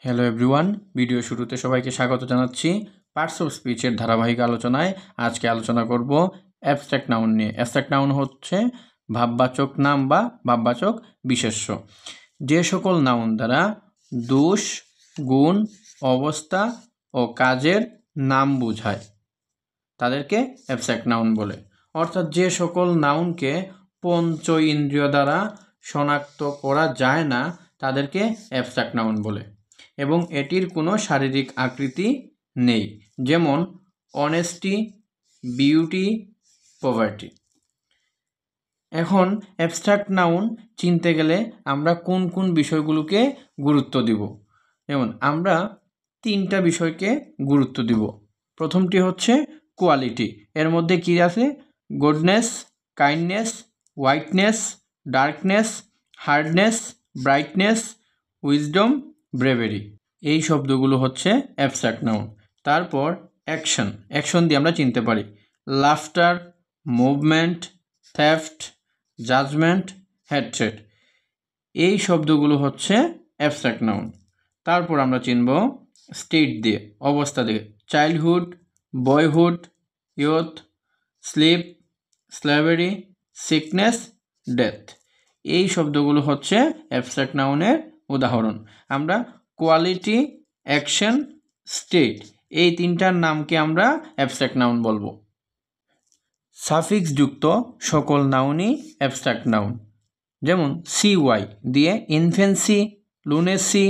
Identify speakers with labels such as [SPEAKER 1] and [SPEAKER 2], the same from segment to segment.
[SPEAKER 1] Hello everyone, video শুরুতে সবাইকে স্বাগত জানাচ্ছি। পার্টস অফ স্পিচের ধারাবাহিক আলোচনায় আজকে আলোচনা করব অ্যাবস্ট্রাক্ট নাউন নিয়ে। অ্যাবস্ট্রাক্ট নাউন হচ্ছে ভাববাচক নাম বা ভাববাচক বিশেষ্য। যে সকল নাউন দ্বারা দোষ, গুণ, অবস্থা ও কাজের নাম বোঝায় তাদেরকে অ্যাবস্ট্রাক্ট নাউন বলে। অর্থাৎ যে সকল নাউনকে পঞ্চ ইন্দ্রিয় দ্বারা শনাক্ত করা যায় না তাদেরকে অ্যাবস্ট্রাক্ট নাউন বলে এবং এটির কোনো শারীরিক আকৃতি নেই, যেমন অনেস্টি, বিউটি, পভার্টি। এখন অ্যাবস্ট্রাক্ট নাউন চিনতে গেলে আমরা কোন কোন বিষয়গুলোকে গুরুত্ব দিব? যেমন আমরা তিনটা বিষয়কে গুরুত্ব দিব। প্রথমটি হচ্ছে কোয়ালিটি। এর মধ্যে কী আছে? Goodness, kindness, whiteness, darkness, hardness, brightness, wisdom, bravery. এই শব্দগুলো হচ্ছে অ্যাবস্ট্রাক্ট নাউন। তারপর অ্যাকশন। অ্যাকশন দিয়ে আমরা চিনতে পারি laughter, movement, theft, judgement, hatred. এই শব্দগুলো হচ্ছে অ্যাবস্ট্রাক্ট নাউন। তারপর আমরা চিনব স্টেট দিয়ে, অবস্থা দিয়ে, childhood, boyhood, youth, sleep, slavery, sickness, death. এই শব্দগুলো হচ্ছে অ্যাবস্ট্রাক্ট নাউনের উদাহরণ। আমরা কোয়ালিটি, অ্যাকশন, স্টেট এই তিনটার নামকে আমরা অ্যাবস্ট্রাক্ট নাউন বলবো। সাফিক্স যুক্ত সকল নাউনই অ্যাবস্ট্রাক্ট নাউন। যেমন CY দিয়ে infancy, lunacy,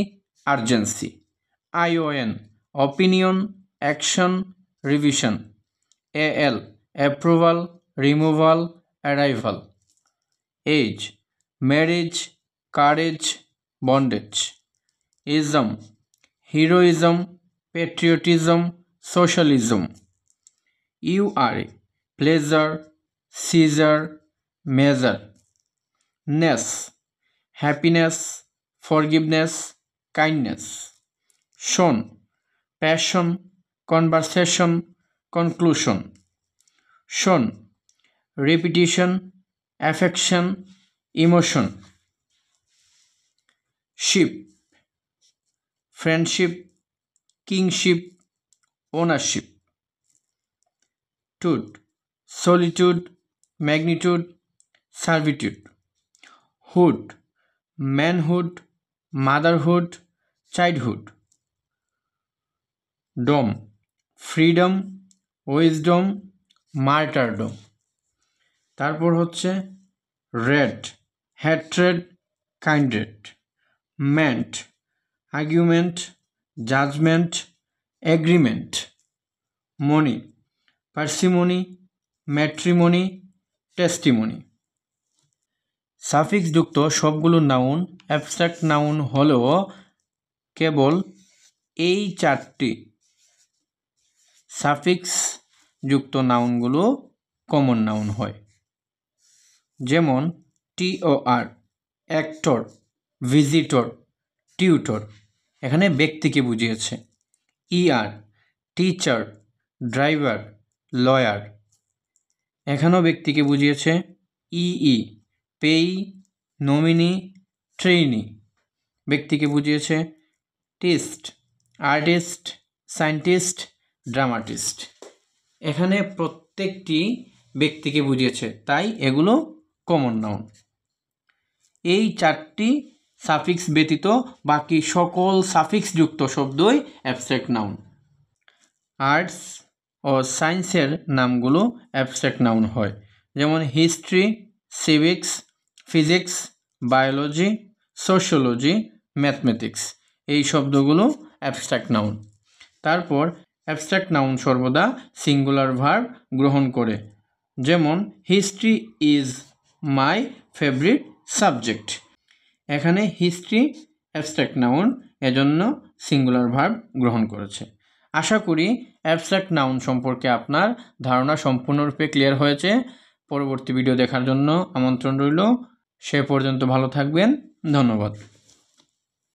[SPEAKER 1] urgency. ION opinion, action, revision. AL approval, removal, arrival. Age marriage, courage, bondage. Ism heroism, patriotism, socialism. UR pleasure, seizure, measure. Ness happiness, forgiveness, kindness. Sion passion, conversation, conclusion. Tion repetition, affection, emotion. Ship friendship, kingship, ownership. Tude solitude, magnitude, servitude. Hood manhood, motherhood, childhood. Dom freedom, wisdom, martyrdom. তারপর হচ্ছে red hatred, kindred. Ment argument, judgement, agreement. মনি পার্সিমনি, matrimony, testimony. Suffix যুক্ত সবগুলো noun abstract noun হলেও কেবল এই চারটি suffix যুক্ত নাউনগুলো common noun হয়। যেমন TOR অ্যাক্টর, ভিজিটর, টিউটর, এখানে ব্যক্তিকে বুঝিয়েছে। ER টিচার, ড্রাইভার, লয়ার, এখানেও ব্যক্তিকে বুঝিয়েছে। EE পেই, নমিনি, ট্রেইনি, ব্যক্তিকে বুঝিয়েছে। টিস্ট আর্টিস্ট, সায়েন্টিস্ট, ড্রামাটিস্ট, এখানে প্রত্যেকটি ব্যক্তিকে বুঝিয়েছে, তাই এগুলো কমন নাউন। এই চারটি সাফিক্স ব্যতীত বাকি সকল সাফিক্স যুক্ত শব্দই অ্যাবস্ট্রাক্ট নাউন। আর্টস ও সায়েন্সের নামগুলো অ্যাবস্ট্রাক্ট নাউন হয়। যেমন history, civics, physics, biology, sociology, mathematics. এই শব্দগুলো অ্যাবস্ট্রাক্ট নাউন। তারপর অ্যাবস্ট্রাক্ট নাউন সর্বদা সিঙ্গুলার ভার্ব গ্রহণ করে। যেমন history is my favourite subject. এখানে হিস্ট্রি অ্যাবস্ট্রাক্ট নাউন, এজন্য সিঙ্গুলার ভার্ব গ্রহণ করেছে। আশা করি অ্যাবস্ট্রাক্ট নাউন সম্পর্কে আপনার ধারণা সম্পূর্ণরূপে ক্লিয়ার হয়েছে। পরবর্তী ভিডিও দেখার জন্য আমন্ত্রণ রইল। সে পর্যন্ত ভালো থাকবেন। ধন্যবাদ।